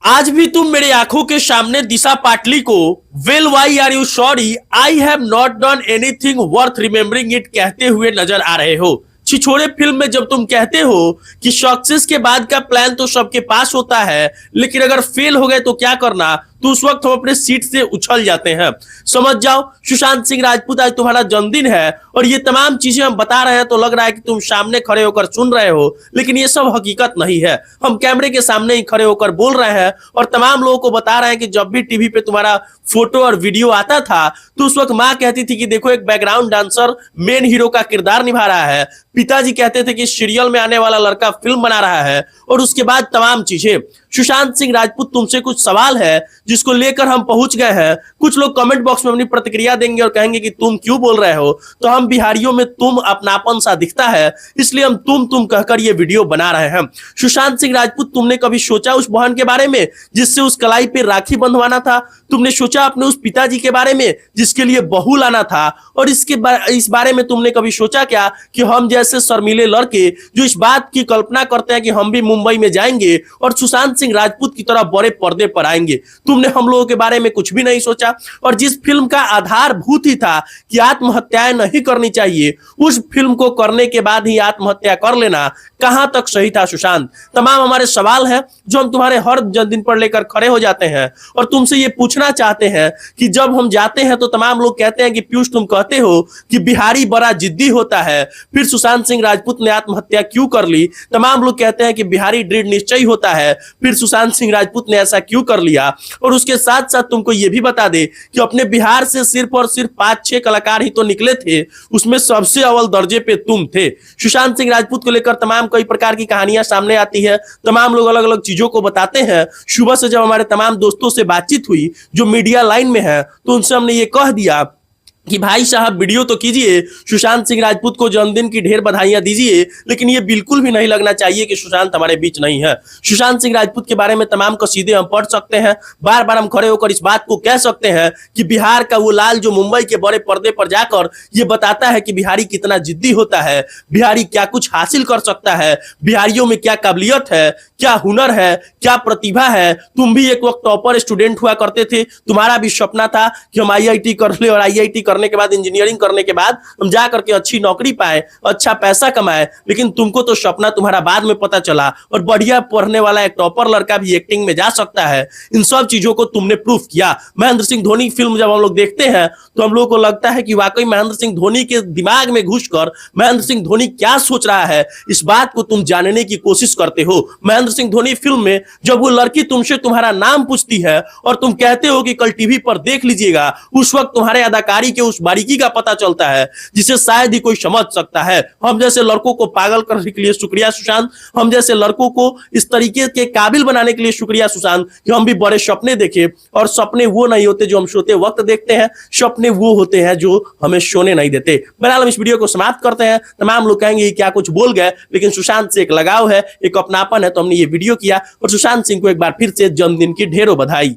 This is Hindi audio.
आज भी तुम मेरी आंखों के सामने दिशा पाटली को well why are you sorry I have not done anything worth remembering it कहते हुए नजर आ रहे हो। छिछोरे फिल्म में जब तुम कहते हो कि सक्सेस के बाद का प्लान तो सबके पास होता है, लेकिन अगर फेल हो गए तो क्या करना, तो उस वक्त हम अपने सीट से उछल जाते हैं। समझ जाओ, सुशांत सिंह राजपूत आज तुम्हारा जन्मदिन है और ये तमाम चीजें हम बता रहे हैं तो लग रहा है कि तुम सामने खड़े होकर सुन रहे हो, लेकिन ये सब हकीकत नहीं है। हम कैमरे के सामने ही खड़े होकर बोल रहे हैं और तमाम लोगों को बता रहे हैं कि जब भी टीवी पे तुम्हारा फोटो और वीडियो आता था तो उस वक्त माँ कहती थी कि देखो एक बैकग्राउंड डांसर मेन हीरो का किरदार निभा रहा है, पिताजी कहते थे कि सीरियल में आने वाला लड़का फिल्म बना रहा है, और उसके बाद तमाम चीजें। सुशांत सिंह राजपूत, तुमसे कुछ सवाल है जिसको लेकर हम पहुंच गए हैं। कुछ लोग कमेंट बॉक्स में अपनी प्रतिक्रिया देंगे और कहेंगे कि तुम क्यों बोल रहे हो, तो हम बिहारियों में तुम अपनापन सा दिखता है, इसलिए हम तुम कहकर ये वीडियो बना रहे हैं। सुशांत सिंह राजपूत, तुमने कभी सोचा उस बहन के बारे में जिससे उस कलाई पे राखी बंधवाना था? तुमने सोचा अपने उस पिताजी के बारे में जिसके लिए बहू लाना था? और इस बारे में तुमने कभी सोचा क्या कि हम जैसे शर्मीले लड़के जो इस बात की कल्पना करते हैं कि हम भी मुंबई में जाएंगे और सुशांत सिंह राजपूत की तरह बड़े पर्दे पर आएंगे, तुमने हम लोगों के बारे में कुछ भी नहीं सोचा? और जिस फिल्म का आधारभूत ही था कि आत्महत्याएं नहीं करनी चाहिए, उस फिल्म को करने के बाद ही आत्महत्या कर लेना कहां तक सही था सुशांत? तमाम हमारे सवाल है जो हम तुम्हारे हर जन्मदिन पर लेकर खड़े हो जाते हैं और तुमसे ये पूछना चाहते हैं कि जब हम जाते हैं तो तमाम लोग कहते हैं कि पीयूष तुम कहते हो कि बिहारी बड़ा जिद्दी होता है, फिर सुशांत सिंह राजपूत ने आत्महत्या क्यों कर ली? तमाम लोग कहते हैं कि बिहारी दृढ़ निश्चयी होता है, फिर सुशांत सिंह राजपूत ने ऐसा क्यों कर लिया? और उसके साथ साथ तुमको ये भी बता दे कि अपने बिहार से सिर्फ और सिर्फ 5-6 कलाकार ही तो निकले थे, उसमें सबसे अव्वल दर्जे पे तुम थे। सुशांत सिंह राजपूत को लेकर तमाम कई प्रकार की कहानियां सामने आती है, तमाम लोग अलग अलग चीजों को बताते हैं। सुबह से जब हमारे तमाम दोस्तों से बातचीत हुई जो मीडिया लाइन में है, तो उनसे हमने ये कह दिया कि भाई साहब वीडियो तो कीजिए, सुशांत सिंह राजपूत को जन्मदिन की ढेर बधाइयां दीजिए, लेकिन ये बिल्कुल भी नहीं लगना चाहिए कि सुशांत हमारे बीच नहीं है। सुशांत सिंह राजपूत के बारे में तमाम कसीदे हम पढ़ सकते हैं, बार बार हम खड़े होकर इस बात को कह सकते हैं कि बिहार का वो लाल जो मुंबई के बड़े पर्दे पर जाकर ये बताता है कि बिहारी कितना जिद्दी होता है, बिहारी क्या कुछ हासिल कर सकता है, बिहारियों में क्या काबिलियत है, क्या हुनर है, क्या प्रतिभा है। तुम भी एक वक्त टॉपर स्टूडेंट हुआ करते थे, तुम्हारा भी सपना था कि हम आईआईटी कर ले और आईआईटी करने के बाद, इंजीनियरिंग करने के बाद हम जा करके अच्छी नौकरी पाए, अच्छा पैसा कमाए, लेकिन तुमको तो सपना तुम्हारा बाद में पता चला और बढ़िया पढ़ने वाला एक टॉपर लड़का भी एक्टिंग में जा सकता है। इन सब चीजों को तुमने प्रूफ किया। महेंद्र सिंह धोनी फिल्म जब हम लोग देखते हैं तो हम लोग को लगता है कि वाकई महेंद्र सिंह धोनी के दिमाग में घुसकर महेंद्र सिंह धोनी क्या सोच रहा है, इस बात को तुम जानने की कोशिश करते हो। महेंद्र सिंह धोनी फिल्म में जब वो लड़की तुमसे तुम्हारा नाम पूछती है और तुम कहते हो कि कल टीवी पर देख लीजिएगा, उस वक्त तुम्हारे अदाकारी के उस बारीकी का पता चलता है जिसे शायद ही कोई समझ सकता है। हम जैसे लड़कों को पागल करने के लिए शुक्रिया सुशांत, हम जैसे लड़कों को इस तरीके के काबिल बनाने के लिए शुक्रिया सुशांत कि हम भी बड़े सपने देखे, और सपने वो नहीं होते जो हम सोते वक्त देखते हैं, सपने वो होते हैं जो हमें सोने नहीं देते। बहरहाल हम इस वीडियो को समाप्त करते हैं। तमाम लोग कहेंगे क्या कुछ बोल गए, लेकिन सुशांत से एक लगाव है, एक अपनापन है, तो हमने ये वीडियो किया और सुशांत सिंह को एक बार फिर से जन्मदिन की ढेरों बधाई।